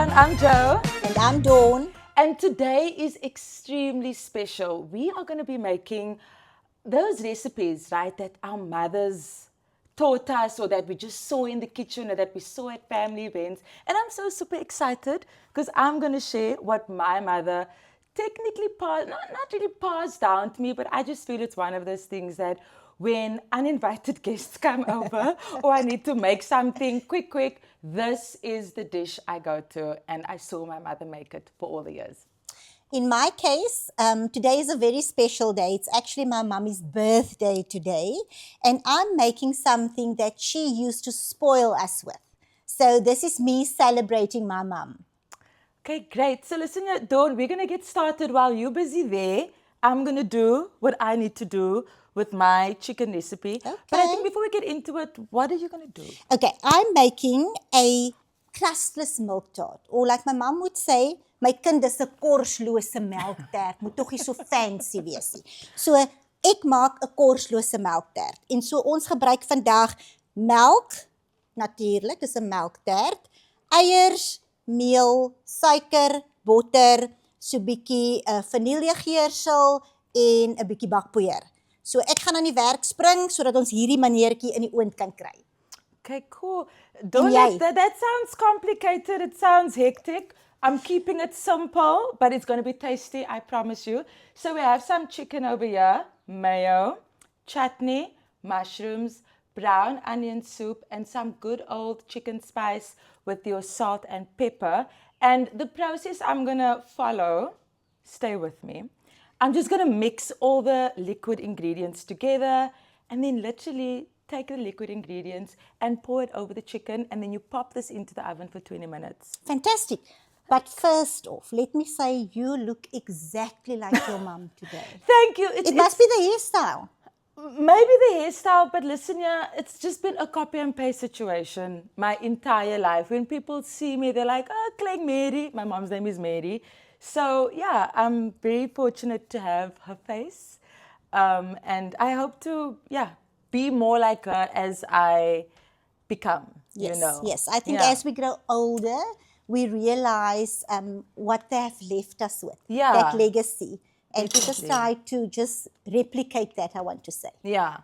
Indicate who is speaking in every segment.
Speaker 1: everyone, I'm Joe.
Speaker 2: And I'm Dawn.
Speaker 1: And today is extremely special. We are going to be making those recipes, right, that our mothers taught us or that we just saw in the kitchen or that we saw at family events. And I'm so super excited because I'm going to share what my mother technically not really passed down to me, but I just feel it's one of those things that when uninvited guests come over or I need to make something quick, this is the dish I go to, and I saw my mother make it for all the years.
Speaker 2: In my case, today is a very special day. It's actually my mummy's birthday today, and I'm making something that she used to spoil us with. So this is me celebrating my mum.
Speaker 1: Okay, great. So listen, Dawn, we're going to get started while you're busy there. I'm going to do what I need to do with my chicken recipe.
Speaker 2: Okay.
Speaker 1: But I think before we get into it, what are you going to do?
Speaker 2: Okay, I'm making a crustless milk tart. Or like my mum would say, my kind is 'n korslose melktert. Moet tog nie so fancy wees nie. So ek maak 'n korslose melktert. En so ons gebruik vandag melk, natuurlik, dis 'n melktert, eiers, meel, suiker, botter, so bietjie vaniljegeursel en 'n bietjie bakpoeier. So ek gaan aan die werk spring sodat ons hierdie maneertjie in die oond kan kry.
Speaker 1: Okay, cool. Don't that sounds complicated. It sounds hectic. I'm keeping it simple, but it's going to be tasty, I promise you. So we have some chicken over here, mayo, chutney, mushrooms, brown onion soup, and some good old chicken spice with your salt and pepper. And the process I'm going to follow, stay with me. I'm just going to mix all the liquid ingredients together and then literally take the liquid ingredients and pour it over the chicken, and then you pop this into the oven for 20 minutes.
Speaker 2: Fantastic. But first off, let me say you look exactly like your mum today.
Speaker 1: Thank you.
Speaker 2: It must be the hairstyle.
Speaker 1: Maybe the hairstyle, but listen, yeah, it's just been a copy and paste situation my entire life. When people see me, they're like, oh, Kling Mary. My mom's name is Mary. So, yeah, I'm very fortunate to have her face. And I hope to, be more like her as I become,
Speaker 2: Yes,
Speaker 1: you know.
Speaker 2: yes. I think as we grow older, we realize what they have left us with, that legacy. And we just try to just replicate that, I want to say.
Speaker 1: Yeah.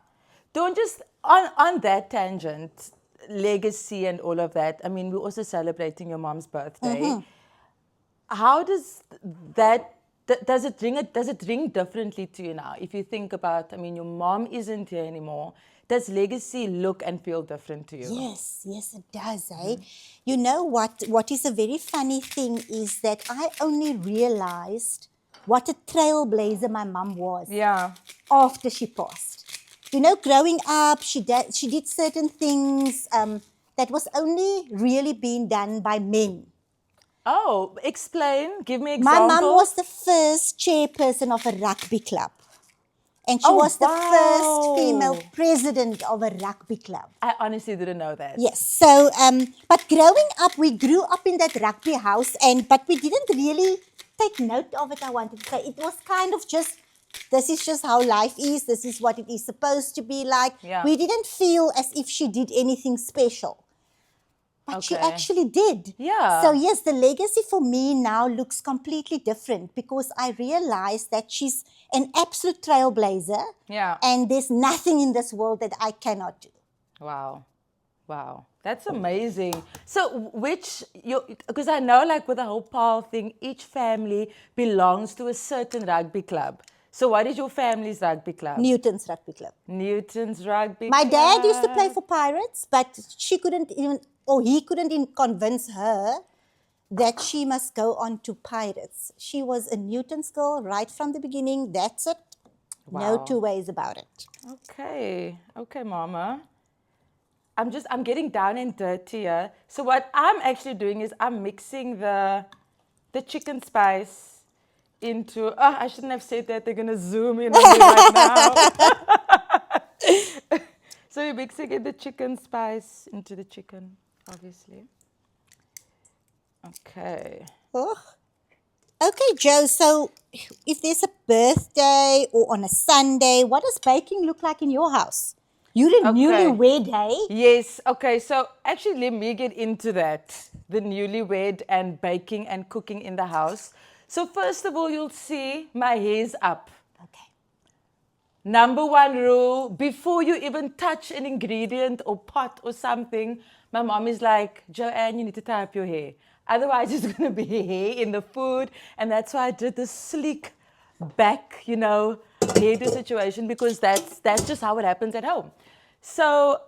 Speaker 1: Don't just, on that tangent, legacy and all of that, I mean, we're also celebrating your mom's birthday. Mm-hmm. How does that, does it ring differently to you now? If you think about, I mean, your mom isn't here anymore. Does legacy look and feel different to you?
Speaker 2: Yes, it does, eh? You know what is a very funny thing is that I only realized what a trailblazer my mom was after she passed. You know, growing up, she did certain things that was only really being done by men.
Speaker 1: Oh, explain. Give me examples.
Speaker 2: My mom was the first chairperson of a rugby club. And she was the first female president of a rugby club.
Speaker 1: I honestly didn't know that.
Speaker 2: Yes. So, but growing up, we grew up in that rugby house, but we didn't really take note of it, I wanted to say. It was kind of just, this is just how life is. This is what it is supposed to be like.
Speaker 1: Yeah.
Speaker 2: We didn't feel as if she did anything special. But she actually did.
Speaker 1: Yeah.
Speaker 2: So yes, the legacy for me now looks completely different because I realized that she's an absolute trailblazer.
Speaker 1: Yeah.
Speaker 2: And there's nothing in this world that I cannot do.
Speaker 1: Wow. That's amazing. So because I know like with the whole Paarl thing, each family belongs to a certain rugby club. So what is your family's rugby club?
Speaker 2: Newton's Rugby Club.
Speaker 1: Newton's Rugby
Speaker 2: My
Speaker 1: Club.
Speaker 2: dad used to play for Pirates, but he couldn't even convince her that she must go on to Pirates. She was a Newton's girl right from the beginning. That's it.
Speaker 1: Wow.
Speaker 2: No two ways about it.
Speaker 1: Okay, Mama. I'm getting down and dirty here. So what I'm actually doing is I'm mixing the chicken spice into, I shouldn't have said that, they're going to zoom in on me right now. So you're mixing in the chicken spice into the chicken, obviously. Okay.
Speaker 2: Oh. Okay, Joe, so if there's a birthday or on a Sunday, what does baking look like in your house? You're a newlywed, eh?
Speaker 1: Yes. Okay. So actually, let me get into that. the newlywed and baking and cooking in the house. So first of all, you'll see my hair's up.
Speaker 2: Okay.
Speaker 1: Number one rule, before you even touch an ingredient or pot or something, my mom is like, Joanne, you need to tie up your hair. Otherwise, it's going to be hair in the food. And that's why I did this sleek back, hairdo situation, because that's just how it happens at home. So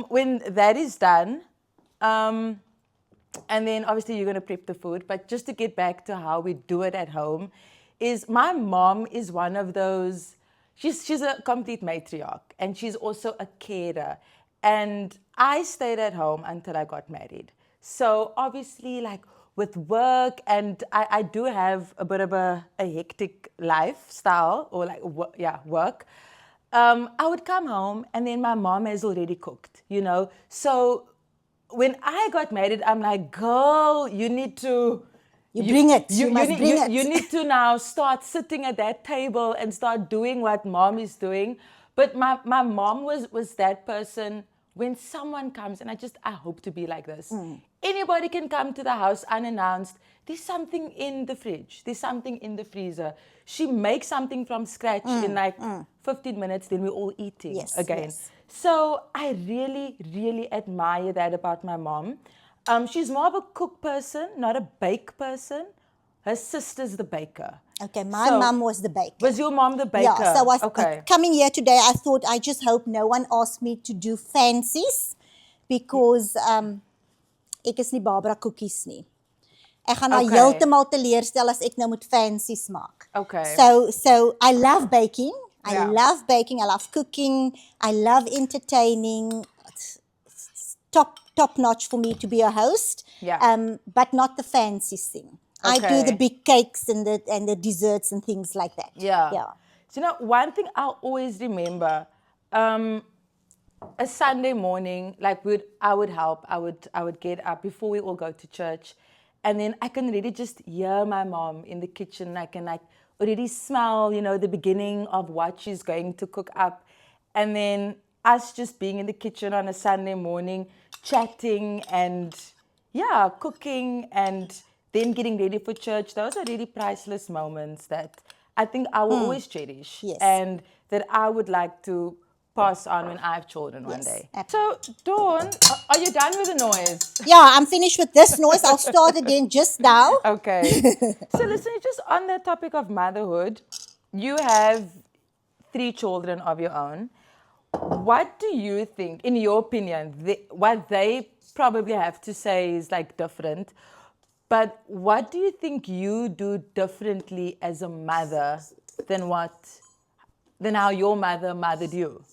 Speaker 1: when that is done, and then obviously you're going to prep the food. But just to get back to how we do it at home, is my mom is one of those, she's a complete matriarch, and she's also a carer. And I stayed at home until I got married. So obviously, like with work, and I do have a bit of a hectic lifestyle, or like work. I would come home and then my mom has already cooked, So when I got married, I'm like, girl, you need to...
Speaker 2: bring it. You must bring it.
Speaker 1: You need to now start sitting at that table and start doing what mom is doing. But my mom was that person, when someone comes, and I hope to be like this. Anybody can come to the house unannounced. There's something in the fridge. There's something in the freezer. She makes something from scratch in 15 minutes, then we're all eating again.
Speaker 2: Yes.
Speaker 1: So I really, really admire that about my mom. She's more of a cook person, not a bake person. Her sister's the baker.
Speaker 2: Okay, my mom was the baker.
Speaker 1: Was your mom the baker?
Speaker 2: Yeah, so
Speaker 1: okay.
Speaker 2: Coming here today, I thought, I just hope no one asked me to do fancies, because ek is nie Barbara cookies nie. Ek gaan haar heeltemal teleurstel as ek nou moet fancies maak.
Speaker 1: Okay.
Speaker 2: So I love baking. I
Speaker 1: Yeah.
Speaker 2: love baking. I love cooking. I love entertaining. It's top notch for me to be a host.
Speaker 1: Yeah.
Speaker 2: But not the fancy thing. I do the big cakes and the desserts and things like that.
Speaker 1: Yeah.
Speaker 2: Yeah.
Speaker 1: So, one thing I'll always remember, a Sunday morning, like I would help. I would get up before we all go to church, and then I can really just hear my mom in the kitchen. I can already smell, the beginning of what she's going to cook up, and then us just being in the kitchen on a Sunday morning, chatting and cooking, and then getting ready for church. Those are really priceless moments that I think I will always cherish,
Speaker 2: Yes.
Speaker 1: and that I would like to pass on when I have children one day. So, Dawn, are you done with the noise?
Speaker 2: Yeah, I'm finished with this noise. I'll start again just now.
Speaker 1: Okay. So listen, just on the topic of motherhood, you have 3 children of your own. What do you think, in your opinion, what they probably have to say is like different, but what do you think you do differently as a mother than how your mother mothered you?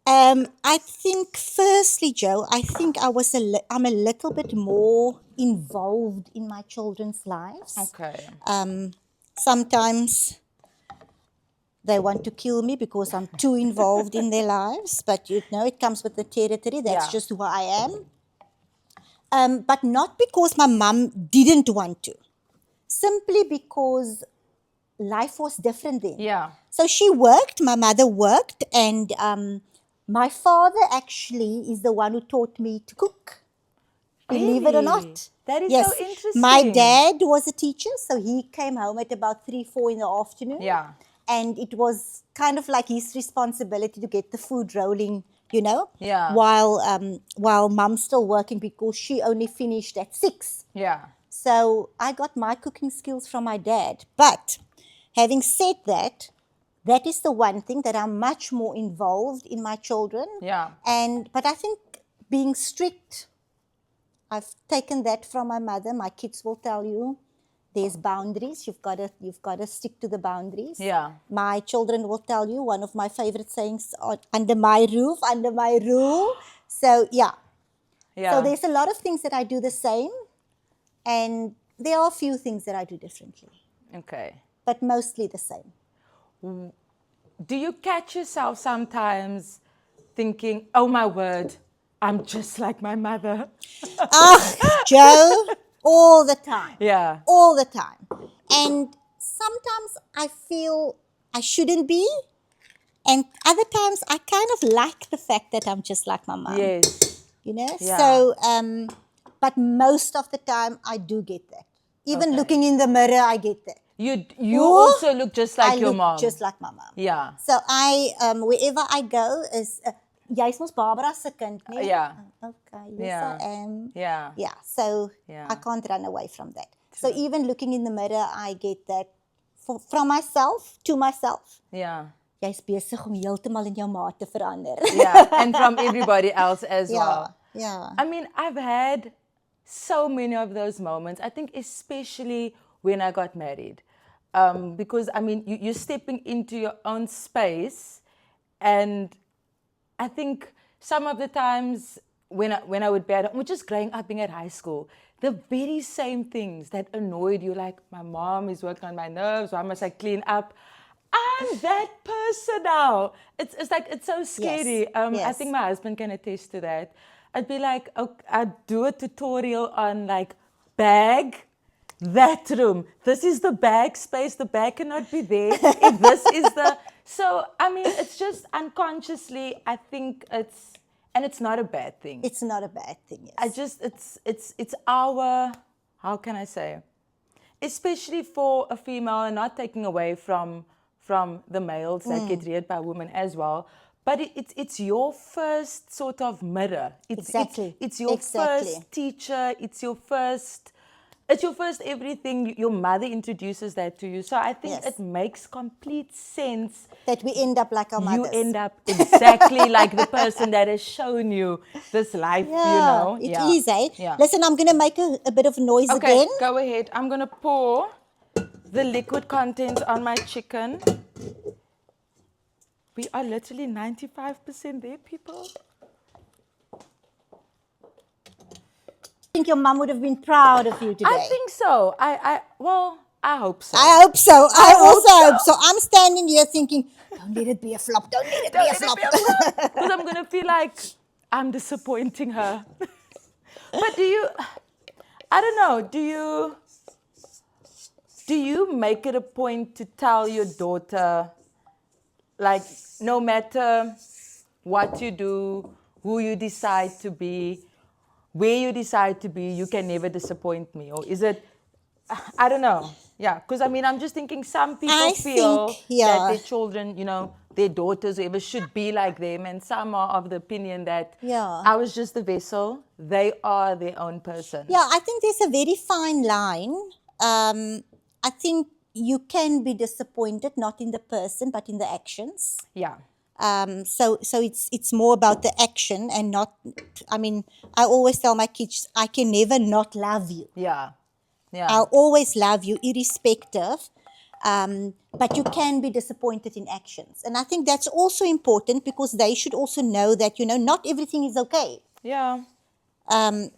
Speaker 2: I think, firstly, Joe, I'm a little bit more involved in my children's lives.
Speaker 1: Okay.
Speaker 2: Sometimes they want to kill me because I'm too involved in their lives, but it comes with the territory. That's just who I am. But not because my mum didn't want to, simply because life was different then.
Speaker 1: Yeah.
Speaker 2: So she worked, my mother worked, and my father actually is the one who taught me to cook. Believe it or not.
Speaker 1: That is
Speaker 2: Yes.
Speaker 1: so interesting.
Speaker 2: My dad was a teacher, so he came home at about 3-4 in the afternoon.
Speaker 1: Yeah.
Speaker 2: And it was kind of like his responsibility to get the food rolling,
Speaker 1: Yeah.
Speaker 2: while mom's still working, because she only finished at 6.
Speaker 1: Yeah.
Speaker 2: So I got my cooking skills from my dad. But having said that, that is the one thing that I'm much more involved in my children.
Speaker 1: Yeah.
Speaker 2: But I think being strict, I've taken that from my mother. My kids will tell you there's boundaries. You've got to stick to the boundaries.
Speaker 1: Yeah.
Speaker 2: My children will tell you one of my favorite sayings: "Under my roof, under my rule." So
Speaker 1: Yeah.
Speaker 2: So there's a lot of things that I do the same, and there are a few things that I do differently,
Speaker 1: Okay.
Speaker 2: but mostly the same.
Speaker 1: Do you catch yourself sometimes thinking, oh my word, I'm just like my mother?
Speaker 2: Joe, all the time.
Speaker 1: Yeah.
Speaker 2: All the time. And sometimes I feel I shouldn't be, and other times I kind of like the fact that I'm just like my mom.
Speaker 1: Yes.
Speaker 2: Yeah.
Speaker 1: Yeah.
Speaker 2: So, But most of the time, I do get that. Even
Speaker 1: Okay.
Speaker 2: looking in the mirror, I get that.
Speaker 1: You
Speaker 2: Ooh,
Speaker 1: also look just like
Speaker 2: I
Speaker 1: your
Speaker 2: look
Speaker 1: mom.
Speaker 2: just like my mom.
Speaker 1: Yeah.
Speaker 2: So wherever I go is, jy's mos Barbara se kind, nee?
Speaker 1: Yeah.
Speaker 2: Okay, yes
Speaker 1: Yeah.
Speaker 2: I am.
Speaker 1: Yeah.
Speaker 2: Yeah, so
Speaker 1: Yeah.
Speaker 2: I can't run away from that. So even looking in the mirror, I get that from myself to myself.
Speaker 1: Yeah.
Speaker 2: Jy's besig om heeltemal in jou maat te verander.
Speaker 1: Yeah. And from everybody else as well.
Speaker 2: Yeah.
Speaker 1: I mean, I've had so many of those moments. I think especially when I got married. Because, I mean, you're stepping into your own space. And I think some of the times when I would be at home, just growing up being at high school, the very same things that annoyed you, like my mom is working on my nerves, why must I clean up? I'm that person now. It's like, it's so scary. I
Speaker 2: yes.
Speaker 1: think my husband can attest to that. I'd be like, okay, I'd do a tutorial on like bag, that room. This is the bag space. The bag cannot be there. If this is the... So, I mean, it's just unconsciously, I think and it's not a bad thing.
Speaker 2: It's not a bad thing, yes.
Speaker 1: It's our, how can I say, especially for a female, and not taking away from the males that get reared by women as well, but it's your first sort of mirror.
Speaker 2: Exactly.
Speaker 1: It's your first teacher. It's your first everything. Your mother introduces that to you. So I think it makes complete sense
Speaker 2: that we end up like our mothers.
Speaker 1: You end up exactly like the person that has shown you this life, you know.
Speaker 2: It is, eh?
Speaker 1: Yeah.
Speaker 2: Listen, I'm going to make a bit of noise again.
Speaker 1: Okay, go ahead. I'm going to pour the liquid contents on my chicken. We are literally 95% there, people.
Speaker 2: I think your mum would have been proud of you today.
Speaker 1: I think so. Well, I hope so.
Speaker 2: I hope so. I also hope so. I'm standing here thinking, don't let it be a flop. Don't let it be a flop.
Speaker 1: Because I'm going to feel like I'm disappointing her. But I don't know, do you make it a point to tell your daughter, like, no matter what you do, who you decide to be, where you decide to be, you can never disappoint me? Or is it, I don't know. Yeah, because I mean, I'm just thinking some people feel that their children, you know, their daughters, whoever, should be like them. And some are of the opinion that I was just the vessel. They are their own person.
Speaker 2: Yeah, I think there's a very fine line. I think you can be disappointed, not in the person, but in the actions.
Speaker 1: Yeah.
Speaker 2: So it's more about the action and not, I mean, I always tell my kids, I can never not love you.
Speaker 1: Yeah. Yeah.
Speaker 2: I'll always love you irrespective, but you can be disappointed in actions. And I think that's also important because they should also know that, you know, not everything is okay.
Speaker 1: Yeah.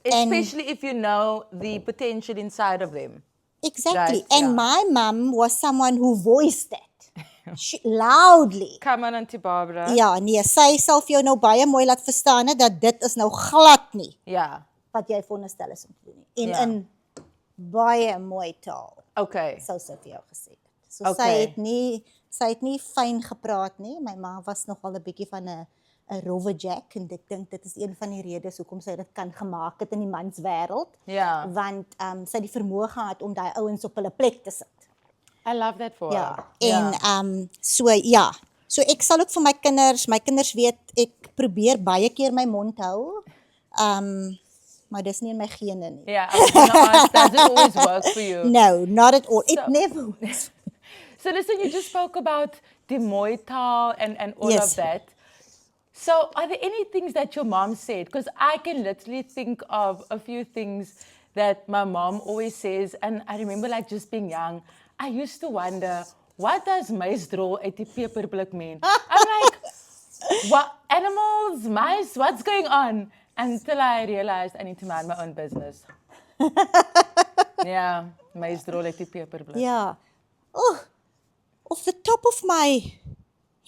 Speaker 1: Especially if you know the potential inside of them.
Speaker 2: Exactly. And my mum was someone who voiced that. Loudly.
Speaker 1: Come on, Auntie Barbara.
Speaker 2: Ja, nee, sy sal vir jou nou baie mooi laat verstaan dat dit is nou glad nie.
Speaker 1: Ja.
Speaker 2: Wat jy veronderstel is om te doen nie. En in baie mooi taal.
Speaker 1: Okay.
Speaker 2: Sou sy vir jou gesê het. So sy het nie fyn gepraat nie. My ma was nogal 'n bietjie van 'n rowwe jack en ek dink dit is een van die redes hoekom sy dit kan gemaak het in die manswêreld.
Speaker 1: Ja.
Speaker 2: Want sy het die vermoë gehad om daai ouens op hulle plek te sit.
Speaker 1: I love that for her.
Speaker 2: En so ek sal ook vir my kinders weet ek probeer baie keer my mond hou. Maar dis nie in my gene nie.
Speaker 1: Yeah, I was going to ask, does it always work for you?
Speaker 2: No, not at all. It never works.
Speaker 1: So listen, you just spoke about the Mooi taal and all of that. So are there any things that your mom said? Because I can literally think of a few things that my mom always says. And I remember like just being young, I used to wonder, what does maisdrol uit die peperblik mean? I'm like, what? Animals, mice, what's going on? Until I realized I need to mind my own business. Yeah, maisdrol uit die peperblik.
Speaker 2: Yeah. Oh, off the top of my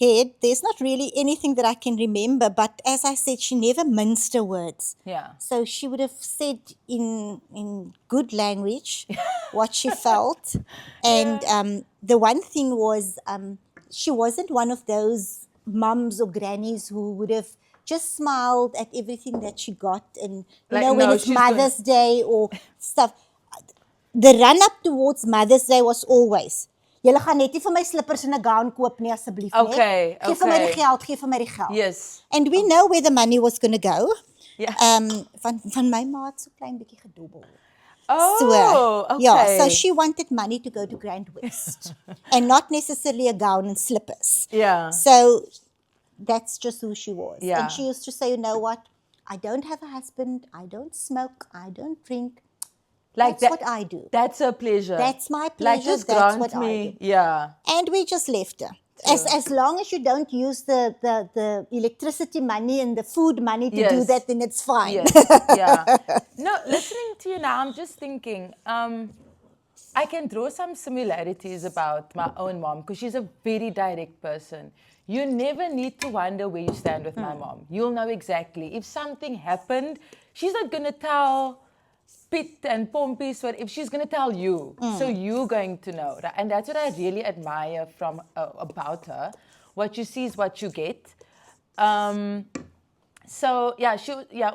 Speaker 2: head, there's not really anything that I can remember, but as I said, she never minced her words.
Speaker 1: Yeah.
Speaker 2: So she would have said in good language what she felt. And the one thing was, she wasn't one of those mums or grannies who would have just smiled at everything that she got. And,
Speaker 1: Like,
Speaker 2: when
Speaker 1: no,
Speaker 2: it's
Speaker 1: she's
Speaker 2: Mother's Day or stuff, the run-up towards Mother's Day was always, julle gaan net nie vir my slippers en 'n gown koop nie, asseblief nie.
Speaker 1: Okay,
Speaker 2: Gee vir my die
Speaker 1: okay.
Speaker 2: geld, gee vir my die geld.
Speaker 1: Yes.
Speaker 2: And we know where the money was going to go.
Speaker 1: Yeah.
Speaker 2: Van my ma het so klein bietjie gedobbel.
Speaker 1: Oh, okay.
Speaker 2: Yeah, so she wanted money to go to Grand West and not necessarily a gown and slippers.
Speaker 1: Yeah.
Speaker 2: So that's just who she was.
Speaker 1: Yeah.
Speaker 2: And she used to say, you know what? I don't have a husband. I don't smoke. I don't drink.
Speaker 1: Like
Speaker 2: That's what I do.
Speaker 1: That's her pleasure.
Speaker 2: That's my
Speaker 1: Like,
Speaker 2: pleasure.
Speaker 1: just
Speaker 2: That's
Speaker 1: grant
Speaker 2: what I
Speaker 1: me.
Speaker 2: do.
Speaker 1: Yeah.
Speaker 2: And we just left her. As long as you don't use the electricity money and the food money to do
Speaker 1: Yes.
Speaker 2: that, then it's fine.
Speaker 1: Yes. Yeah. No, listening to you now, I'm just thinking, I can draw some similarities about my own mom because she's a very direct person. You never need to wonder where you stand with my mom. You'll know exactly. If something happened, she's not going to tell Pit and Pompies, if she's going to tell you, so you're going to know. Right? And that's what I really admire from about her. What you see is what you get. So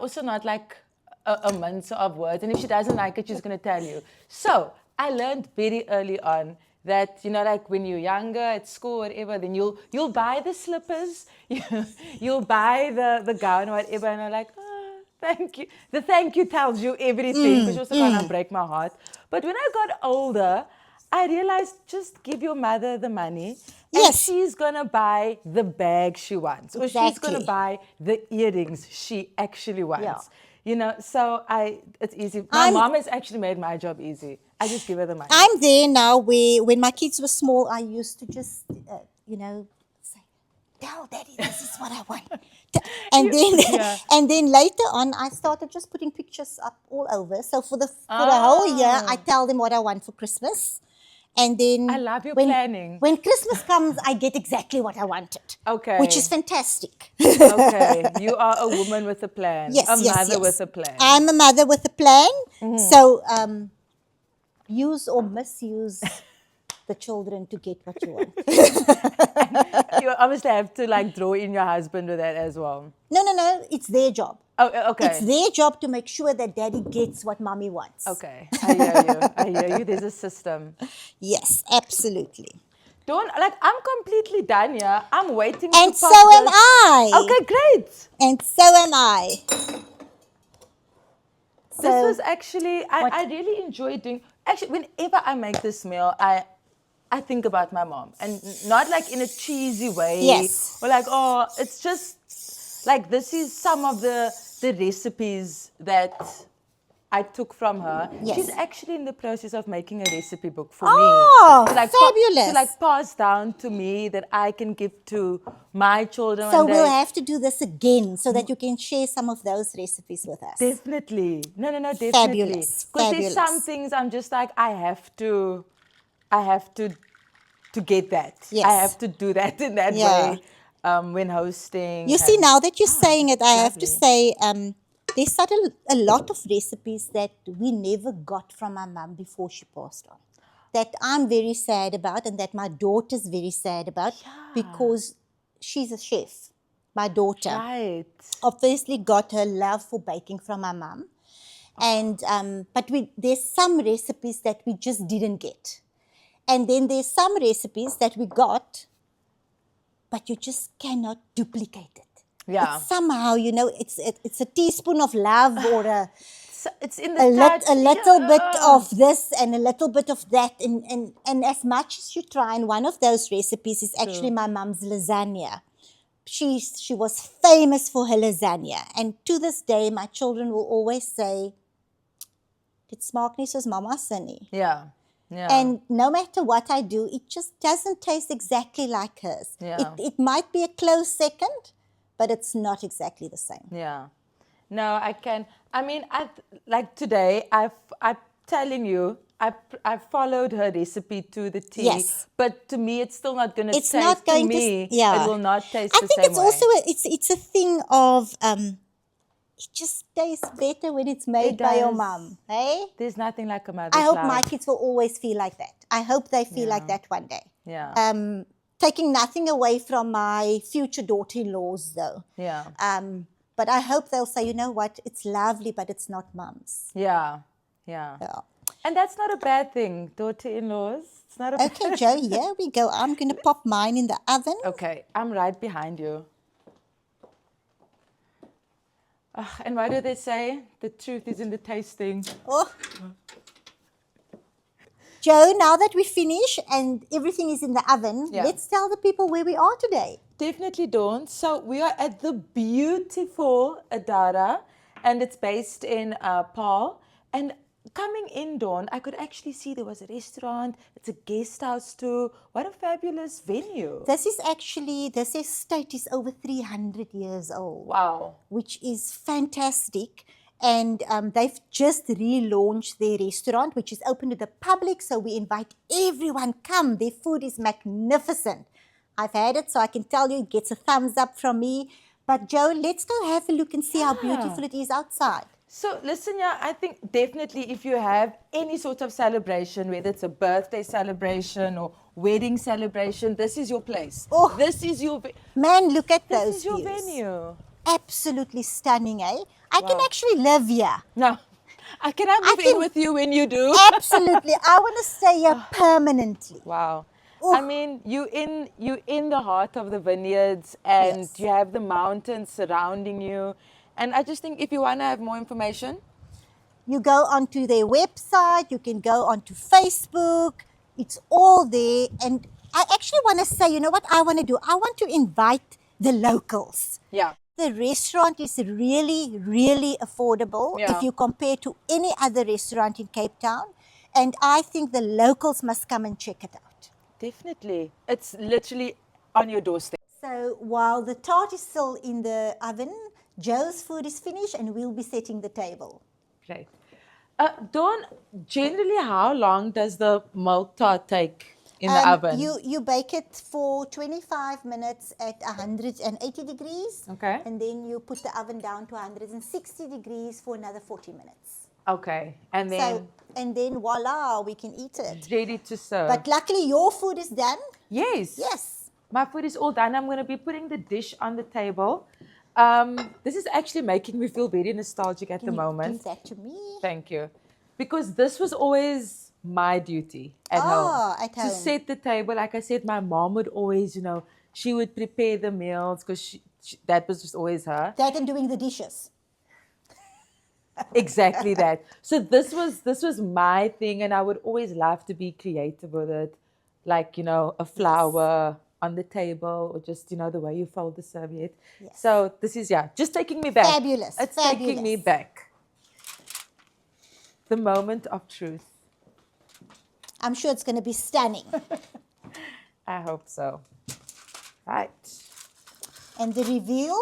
Speaker 1: also not like a month of words. And if she doesn't like it, she's going to tell you. So I learned very early on that, like when you're younger at school or whatever, then you'll buy the slippers, you'll buy the gown or whatever, and I'm like, thank you. The thank you tells you everything, because also kind of break my heart. But when I got older, I realized just give your mother the money, and
Speaker 2: Yes.
Speaker 1: she's gonna buy the bag she wants, or she's gonna
Speaker 2: Exactly.
Speaker 1: buy the earrings she actually wants.
Speaker 2: Yeah.
Speaker 1: So it's easy. My mom has actually made my job easy. I just give her the money.
Speaker 2: I'm there now where when my kids were small, I used to just, say, tell daddy this is what I want. And then later on, I started just putting pictures up all over. So for the whole year, I tell them what I want for Christmas. And then
Speaker 1: I love your planning.
Speaker 2: When Christmas comes, I get exactly what I wanted.
Speaker 1: Okay.
Speaker 2: Which is fantastic.
Speaker 1: Okay. You are a woman with a plan.
Speaker 2: Yes,
Speaker 1: a
Speaker 2: yes,
Speaker 1: mother
Speaker 2: yes.
Speaker 1: with a plan.
Speaker 2: I'm a mother with a plan. So use or misuse the children to get what you want.
Speaker 1: You obviously have to draw in your husband with that as well.
Speaker 2: No. It's their job.
Speaker 1: Oh, okay.
Speaker 2: It's their job to make sure that daddy gets what mommy wants.
Speaker 1: Okay. I hear you. There's a system.
Speaker 2: Yes, absolutely.
Speaker 1: I'm completely done here. I'm waiting
Speaker 2: And
Speaker 1: to
Speaker 2: so
Speaker 1: pop
Speaker 2: am
Speaker 1: this.
Speaker 2: I.
Speaker 1: Okay, great.
Speaker 2: And so am I.
Speaker 1: This was actually, I really enjoy doing, actually, whenever I make this meal, I think about my mom. And not in a cheesy way.
Speaker 2: Yes.
Speaker 1: Or it's just, this is some of the recipes that I took from her.
Speaker 2: Yes.
Speaker 1: She's actually in the process of making a recipe book for
Speaker 2: Oh,
Speaker 1: me.
Speaker 2: fabulous.
Speaker 1: To pass down to me that I can give to my children.
Speaker 2: So
Speaker 1: one day.
Speaker 2: we'll have to do this again so that you can share some of those recipes with us.
Speaker 1: Definitely. No, definitely.
Speaker 2: Fabulous.
Speaker 1: Because there's
Speaker 2: Fabulous.
Speaker 1: some things I'm just I have to get that.
Speaker 2: Yes.
Speaker 1: I have to do that in that
Speaker 2: Yeah.
Speaker 1: way when hosting.
Speaker 2: You see, now that you're saying it, I have to
Speaker 1: lovely.
Speaker 2: say there's a lot of recipes that we never got from my mum before she passed on, that I'm very sad about and that my daughter's very sad about because she's a chef. My daughter
Speaker 1: Right.
Speaker 2: obviously got her love for baking from my mum. And but there's some recipes that we just didn't get. And then there's some recipes that we got, but you just cannot duplicate it.
Speaker 1: Yeah.
Speaker 2: It's somehow, it's a teaspoon of love or
Speaker 1: So it's in the touch.
Speaker 2: a little bit of this and a little bit of that. And as much as you try, and one of those recipes is actually my mum's lasagna. She was famous for her lasagna. And to this day, my children will always say, "Dit smaak nie soos mama se nie."
Speaker 1: Yeah. Yeah.
Speaker 2: And no matter what I do, it just doesn't taste exactly like hers.
Speaker 1: Yeah.
Speaker 2: It might be a close second, but it's not exactly the same.
Speaker 1: Yeah. No, I can. I mean, today, I'm telling you, I followed her recipe to the T.
Speaker 2: Yes.
Speaker 1: But to me, it's still not going to
Speaker 2: It's
Speaker 1: taste
Speaker 2: not going
Speaker 1: to
Speaker 2: to,
Speaker 1: me.
Speaker 2: yeah.
Speaker 1: It will not taste
Speaker 2: I
Speaker 1: the
Speaker 2: think
Speaker 1: same
Speaker 2: it's
Speaker 1: way.
Speaker 2: also it's a thing of it just tastes better when it's made
Speaker 1: It
Speaker 2: by your
Speaker 1: does.
Speaker 2: mom. Hey,
Speaker 1: There's nothing like a mother's
Speaker 2: I hope
Speaker 1: love.
Speaker 2: my kids will always feel like that. I hope they feel like that one day.
Speaker 1: Yeah.
Speaker 2: taking nothing away from my future daughter-in-laws, though.
Speaker 1: Yeah.
Speaker 2: But I hope they'll say, you know what, it's lovely, but it's not Mum's.
Speaker 1: Yeah. And that's not a bad thing, daughter-in-laws. It's not a
Speaker 2: Okay,
Speaker 1: bad
Speaker 2: Joe, here we go. I'm going to pop mine in the oven.
Speaker 1: Okay, I'm right behind you. And why do they say the truth is in the tasting?
Speaker 2: Oh. Joe, now that we finish and everything is in the oven,
Speaker 1: Yeah.
Speaker 2: let's tell the people where we are today.
Speaker 1: Definitely don't. So we are at the beautiful Adara, and it's based in Paarl. And coming in, Dawn, I could actually see there was a restaurant. It's a guest house too. What a fabulous venue!
Speaker 2: This estate is over 300 years old.
Speaker 1: Wow.
Speaker 2: Which is fantastic. And they've just relaunched their restaurant, which is open to the public. So we invite everyone, come. Their food is magnificent. I've had it, so I can tell you it gets a thumbs up from me. But Joe, let's go have a look and see how beautiful it is outside.
Speaker 1: So listen, yeah, I think definitely if you have any sort of celebration, whether it's a birthday celebration or wedding celebration, this is your place.
Speaker 2: Oh,
Speaker 1: this is your
Speaker 2: man, look at
Speaker 1: this
Speaker 2: those
Speaker 1: is your
Speaker 2: views.
Speaker 1: venue.
Speaker 2: Absolutely stunning, eh? I can actually live here.
Speaker 1: No, can I move in with you when you do?
Speaker 2: Absolutely. I want to stay here permanently.
Speaker 1: Wow.
Speaker 2: Oh.
Speaker 1: I mean, you in the heart of the vineyards, and
Speaker 2: Yes.
Speaker 1: you have the mountains surrounding you. And I just think if you want to have more information,
Speaker 2: You go onto their website, you can go onto Facebook, it's all there. And I actually want to say, you know what I want to do? I want to invite the locals.
Speaker 1: yeah.
Speaker 2: The restaurant is really, really affordable
Speaker 1: Yeah.
Speaker 2: if you compare to any other restaurant in Cape Town. And I think the locals must come and check it out.
Speaker 1: Definitely. It's literally on your doorstep.
Speaker 2: So while the tart is still in the oven, Joe's food is finished and we'll be setting the table.
Speaker 1: Great. Dawn, generally how long does the milk tart take in the oven?
Speaker 2: You bake it for 25 minutes at 180 degrees.
Speaker 1: Okay.
Speaker 2: And then you put the oven down to 160 degrees for another 40 minutes.
Speaker 1: Okay. And then
Speaker 2: And then voila, we can eat it.
Speaker 1: ready to serve.
Speaker 2: But luckily your food is done.
Speaker 1: yes.
Speaker 2: Yes.
Speaker 1: My food is all done. I'm going to be putting the dish on the table. This is actually making me feel very nostalgic at the moment.
Speaker 2: Give that to me.
Speaker 1: Thank you. Because this was always my duty at home.
Speaker 2: At
Speaker 1: To
Speaker 2: home.
Speaker 1: set the table. Like I said, my mom would always, she would prepare the meals because that was just always her.
Speaker 2: That and doing the dishes.
Speaker 1: Exactly that. So this was my thing, and I would always love to be creative with it. Like, a flower on the table, or just, the way you fold the serviette.
Speaker 2: Yes.
Speaker 1: So this is, just taking me back.
Speaker 2: Fabulous,
Speaker 1: It's taking me
Speaker 2: fabulous.
Speaker 1: back. The moment of truth.
Speaker 2: I'm sure it's going to be stunning.
Speaker 1: I hope so. Right.
Speaker 2: And the reveal.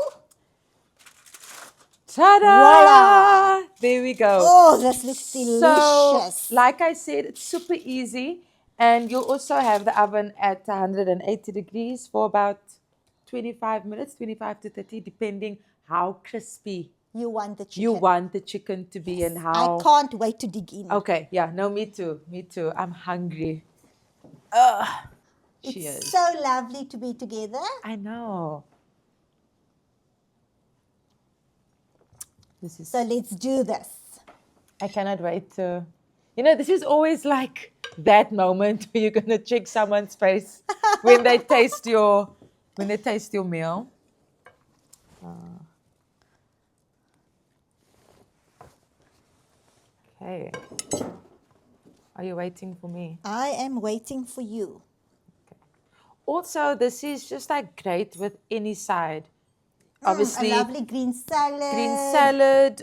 Speaker 1: Ta-da!
Speaker 2: Voila!
Speaker 1: There we go.
Speaker 2: Oh, this looks delicious.
Speaker 1: So, like I said, it's super easy. And you'll also have the oven at 180 degrees for about 25 minutes, 25 to 30, depending how crispy
Speaker 2: You want the chicken.
Speaker 1: you want the chicken to be and how.
Speaker 2: I can't wait to dig in.
Speaker 1: Okay, yeah, no, me too. Me too. I'm hungry. Cheers.
Speaker 2: It's so lovely to be together.
Speaker 1: I know. This is.
Speaker 2: So let's do this.
Speaker 1: I cannot wait to. This is always like that moment where you're gonna check someone's face when they taste your meal. Okay. Are you waiting for me?
Speaker 2: I am waiting for you.
Speaker 1: Also, this is just like great with any side. Obviously,
Speaker 2: A lovely green salad.
Speaker 1: green salad.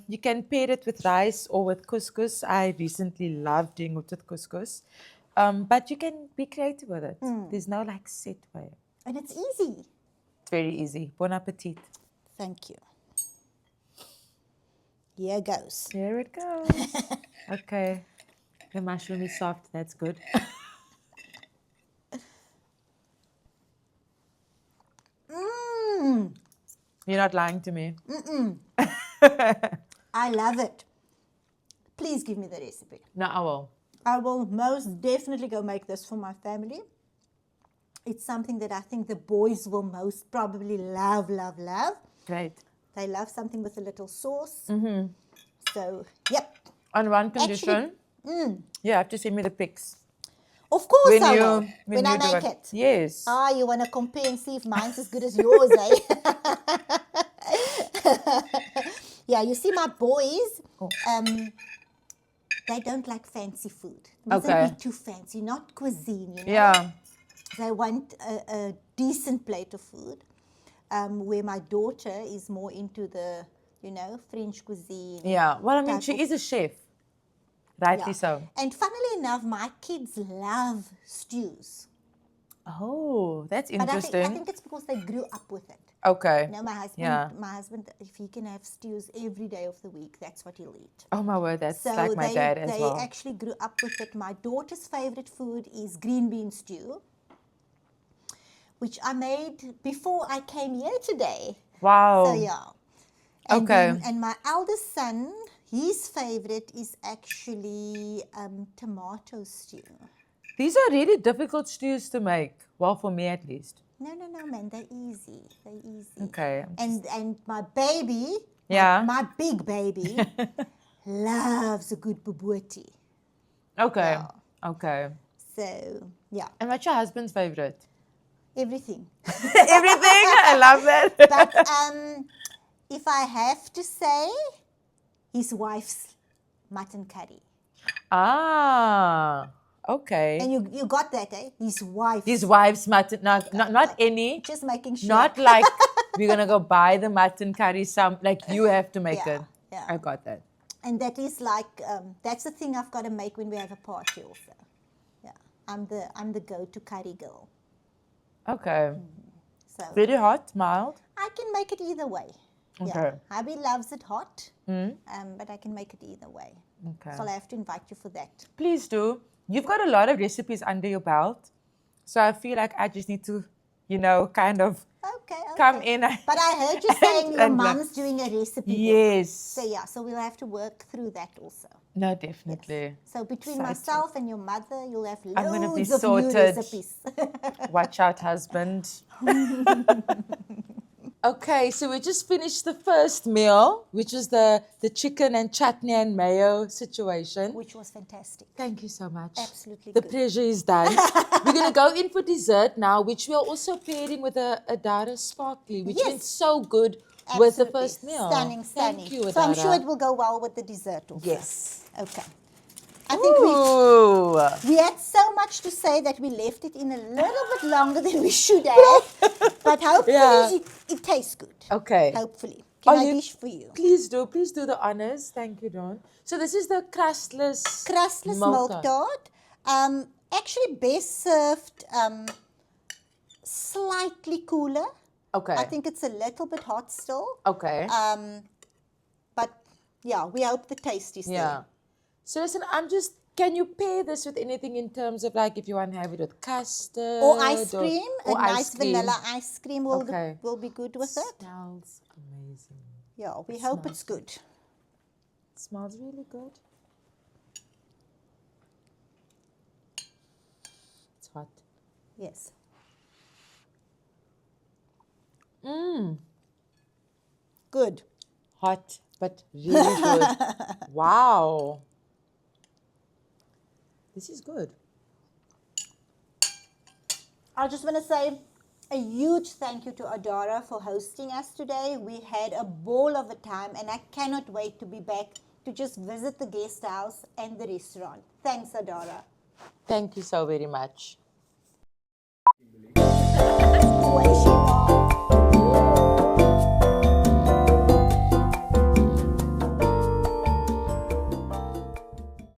Speaker 1: You can pair it with rice or with couscous. I recently loved doing it with couscous. But you can be creative with it. There's no like set way.
Speaker 2: And it's easy.
Speaker 1: It's very easy. Bon appetit.
Speaker 2: Thank you. Here goes.
Speaker 1: Here it goes. Okay. The mushroom is soft. That's good.
Speaker 2: Mmm.
Speaker 1: You're not lying to me.
Speaker 2: I love it. Please give me the recipe.
Speaker 1: No, I will.
Speaker 2: I will most definitely go make this for my family. it's something that I think the boys will most probably love, love, love.
Speaker 1: Great.
Speaker 2: They love something with a little sauce.
Speaker 1: Mm-hmm.
Speaker 2: So, yep.
Speaker 1: On one condition, you have to send me the pics.
Speaker 2: Of course
Speaker 1: When
Speaker 2: I
Speaker 1: you-
Speaker 2: will.
Speaker 1: when
Speaker 2: When I
Speaker 1: you do
Speaker 2: make
Speaker 1: it.
Speaker 2: it.
Speaker 1: Yes.
Speaker 2: Ah, you want to compare and see if mine's as good as yours, eh? Yeah, you see, my boys, they don't like fancy food. It mustn't
Speaker 1: Okay.
Speaker 2: be too fancy, not cuisine, you know.
Speaker 1: Yeah.
Speaker 2: They want a decent plate of food. Where my daughter is more into the, you know, French cuisine.
Speaker 1: Yeah. Well, I mean,
Speaker 2: type
Speaker 1: she
Speaker 2: of-
Speaker 1: is a chef. Rightly
Speaker 2: Yeah.
Speaker 1: so.
Speaker 2: And funnily enough, my kids love stews.
Speaker 1: Oh, that's
Speaker 2: But
Speaker 1: interesting.
Speaker 2: I think it's because they grew up with it.
Speaker 1: Okay.
Speaker 2: You know,
Speaker 1: Yeah.
Speaker 2: my husband, if he can have stews every day of the week, that's what he'll eat.
Speaker 1: Oh my word, that's
Speaker 2: So
Speaker 1: like my dad as
Speaker 2: they
Speaker 1: well.
Speaker 2: actually grew up with it. My daughter's favorite food is green bean stew, which I made before I came here today.
Speaker 1: Wow.
Speaker 2: So yeah. And
Speaker 1: Okay.
Speaker 2: and my eldest son, his favorite is actually tomato stew.
Speaker 1: These are really difficult stews to make. Well, for me at least.
Speaker 2: No, man, they're easy. They're easy.
Speaker 1: Okay.
Speaker 2: And my baby,
Speaker 1: Yeah.
Speaker 2: my big baby, loves a good bobotie.
Speaker 1: Okay.
Speaker 2: Yeah.
Speaker 1: Okay.
Speaker 2: So yeah,
Speaker 1: And what's your husband's favorite?
Speaker 2: everything.
Speaker 1: Everything. I love that.
Speaker 2: But if I have to say, his wife's mutton curry.
Speaker 1: Ah. Okay.
Speaker 2: And you got that, eh? His wife.
Speaker 1: His wife's mutton, not any,
Speaker 2: Just making sure.
Speaker 1: not like we're gonna go buy the mutton curry. Like you have to make
Speaker 2: Yeah,
Speaker 1: it.
Speaker 2: yeah.
Speaker 1: I got that.
Speaker 2: And that is like that's the thing I've got to make when we have a party also. Yeah, I'm the go-to curry girl.
Speaker 1: Okay.
Speaker 2: So
Speaker 1: Very hot, mild.
Speaker 2: I can make it either way.
Speaker 1: Okay.
Speaker 2: Yeah, hubby loves it hot,
Speaker 1: Mm.
Speaker 2: but I can make it either way.
Speaker 1: Okay.
Speaker 2: So I'll have to invite you for that.
Speaker 1: Please do. You've got a lot of recipes under your belt, so I feel like I just need to, kind of
Speaker 2: Okay.
Speaker 1: come in.
Speaker 2: But I heard you saying your
Speaker 1: and
Speaker 2: mom's doing a recipe book.
Speaker 1: Yes.
Speaker 2: So yeah, so we'll have to work through that also.
Speaker 1: No, definitely.
Speaker 2: So between
Speaker 1: Excited.
Speaker 2: myself and your mother, you'll have
Speaker 1: I'm gonna be
Speaker 2: loads of new
Speaker 1: sorted.
Speaker 2: recipes.
Speaker 1: Watch out, husband. Okay, so we just finished the first meal, which is the chicken and chutney and mayo situation.
Speaker 2: Which was fantastic.
Speaker 1: Thank you so much.
Speaker 2: Absolutely
Speaker 1: The
Speaker 2: good.
Speaker 1: pleasure is done. We're going to go in for dessert now, which we are also pairing with a Dara Sparkly, which
Speaker 2: Yes.
Speaker 1: went so good with the
Speaker 2: Absolutely.
Speaker 1: first meal.
Speaker 2: Stunning.
Speaker 1: Thank you,
Speaker 2: So I'm sure
Speaker 1: Adara.
Speaker 2: it will go well with the dessert also.
Speaker 1: Yes.
Speaker 2: Okay. I think
Speaker 1: Ooh.
Speaker 2: we had so much to say that we left it in a little bit longer than we should have. But hopefully
Speaker 1: Yeah.
Speaker 2: it tastes good.
Speaker 1: Okay.
Speaker 2: Hopefully. Can
Speaker 1: Are
Speaker 2: I
Speaker 1: you-
Speaker 2: dish for you?
Speaker 1: Please do the honors. Thank you, Dawn. So this is the crustless
Speaker 2: Milk tart. Actually best served slightly cooler.
Speaker 1: Okay.
Speaker 2: I think it's a little bit hot still.
Speaker 1: Okay.
Speaker 2: But yeah, we hope the taste is
Speaker 1: Yeah.
Speaker 2: there.
Speaker 1: So listen, can you pair this with anything in terms of like if you want to have it with custard?
Speaker 2: Or ice cream.
Speaker 1: or
Speaker 2: A
Speaker 1: ice
Speaker 2: nice
Speaker 1: cream.
Speaker 2: vanilla ice cream will,
Speaker 1: Okay.
Speaker 2: will be good with it.
Speaker 1: Smells amazing.
Speaker 2: Yeah, we hope it's good.
Speaker 1: It smells really good. It's hot.
Speaker 2: Yes. Good.
Speaker 1: Hot, but really good. Wow. This is good.
Speaker 2: I just want to say a huge thank you to Adara for hosting us today. We had a ball of a time and I cannot wait to be back to just visit the guest house and the restaurant. Thanks, Adara.
Speaker 1: Thank you so very much.